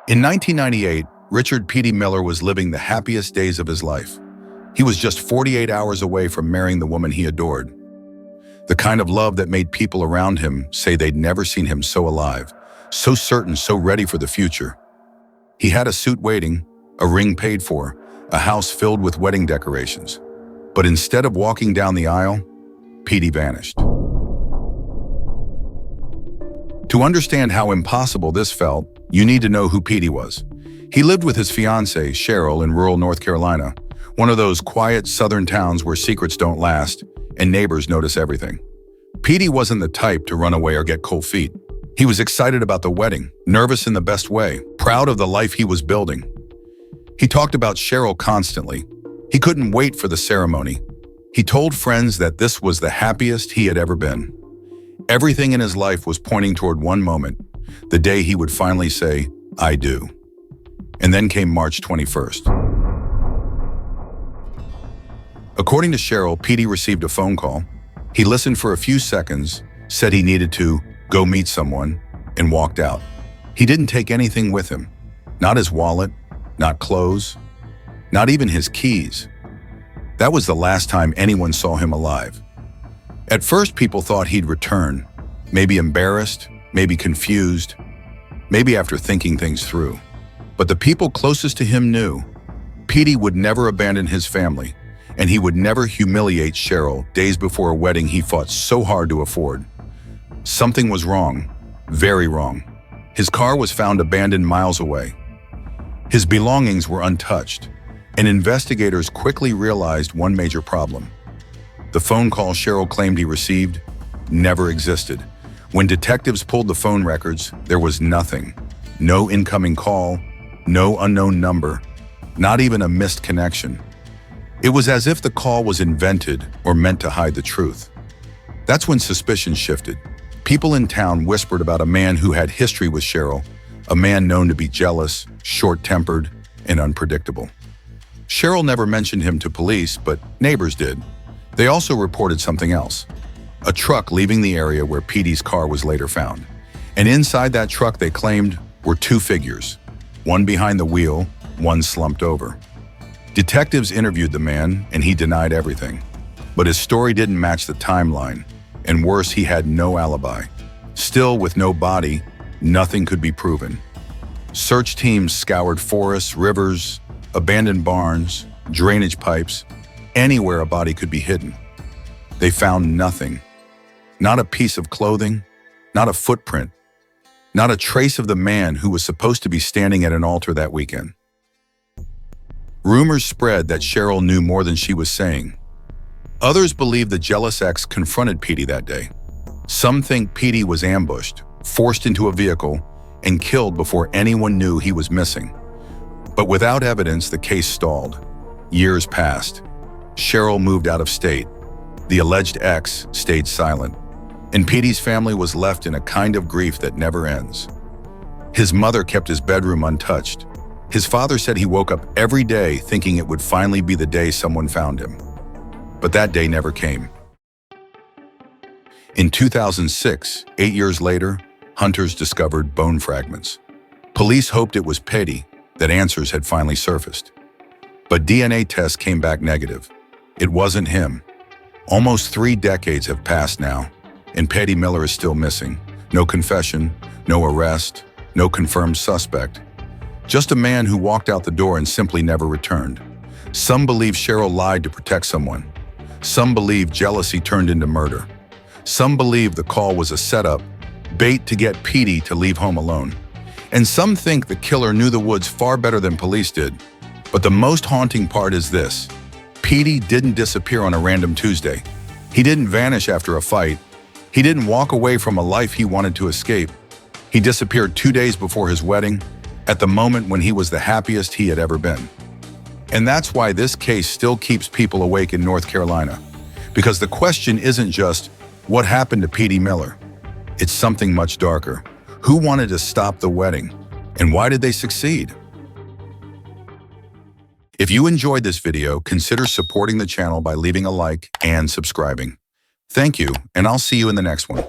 In 1998, Richard Petie Miller was living the happiest days of his life. He was just 48 hours away from marrying the woman he adored. The kind of love that made people around him say they'd never seen him so alive, so certain, so ready for the future. He had a suit waiting, a ring paid for, a house filled with wedding decorations. But instead of walking down the aisle, Petie vanished. To understand how impossible this felt, you need to know who Petie was. He lived with his fiancée, Cheryl, in rural North Carolina, one of those quiet southern towns where secrets don't last and neighbors notice everything. Petie wasn't the type to run away or get cold feet. He was excited about the wedding, nervous in the best way, proud of the life he was building. He talked about Cheryl constantly. He couldn't wait for the ceremony. He told friends that this was the happiest he had ever been. Everything in his life was pointing toward one moment, the day he would finally say, "I do." And then came March 21st. According to Cheryl, Petie received a phone call. He listened for a few seconds, said he needed to go meet someone, and walked out. He didn't take anything with him. Not his wallet, not clothes, not even his keys. That was the last time anyone saw him alive. At first, people thought he'd return, maybe embarrassed, maybe confused, maybe after thinking things through. But the people closest to him knew Petie would never abandon his family, and he would never humiliate Cheryl days before a wedding he fought so hard to afford. Something was wrong, very wrong. His car was found abandoned miles away. His belongings were untouched, and investigators quickly realized one major problem. The phone call Cheryl claimed he received never existed. When detectives pulled the phone records, there was nothing. No incoming call, no unknown number, not even a missed connection. It was as if the call was invented or meant to hide the truth. That's when suspicion shifted. People in town whispered about a man who had history with Cheryl, a man known to be jealous, short-tempered, and unpredictable. Cheryl never mentioned him to police, but neighbors did. They also reported something else. A truck leaving the area where Petie's car was later found. And inside that truck, they claimed, were two figures. One behind the wheel, one slumped over. Detectives interviewed the man, and he denied everything. But his story didn't match the timeline, and worse, he had no alibi. Still, with no body, nothing could be proven. Search teams scoured forests, rivers, abandoned barns, drainage pipes, anywhere a body could be hidden. They found nothing. Not a piece of clothing, not a footprint, not a trace of the man who was supposed to be standing at an altar that weekend. Rumors spread that Cheryl knew more than she was saying. Others believe the jealous ex confronted Petie that day. Some think Petie was ambushed, forced into a vehicle, and killed before anyone knew he was missing. But without evidence, the case stalled. Years passed. Cheryl moved out of state. The alleged ex stayed silent, and Petie's family was left in a kind of grief that never ends. His mother kept his bedroom untouched. His father said he woke up every day thinking it would finally be the day someone found him. But that day never came. In 2006, 8 years later, hunters discovered bone fragments. Police hoped it was Petie, that answers had finally surfaced. But DNA tests came back negative. It wasn't him. Almost 3 decades have passed now, and Petie Miller is still missing. No confession, no arrest, no confirmed suspect. Just a man who walked out the door and simply never returned. Some believe Cheryl lied to protect someone. Some believe jealousy turned into murder. Some believe the call was a setup, bait to get Petie to leave home alone. And some think the killer knew the woods far better than police did. But the most haunting part is this. Petie didn't disappear on a random Tuesday. He didn't vanish after a fight. He didn't walk away from a life he wanted to escape. He disappeared 2 days before his wedding, at the moment when he was the happiest he had ever been. And that's why this case still keeps people awake in North Carolina. Because the question isn't just, what happened to Petie Miller? It's something much darker. Who wanted to stop the wedding? And why did they succeed? If you enjoyed this video, consider supporting the channel by leaving a like and subscribing. Thank you, and I'll see you in the next one.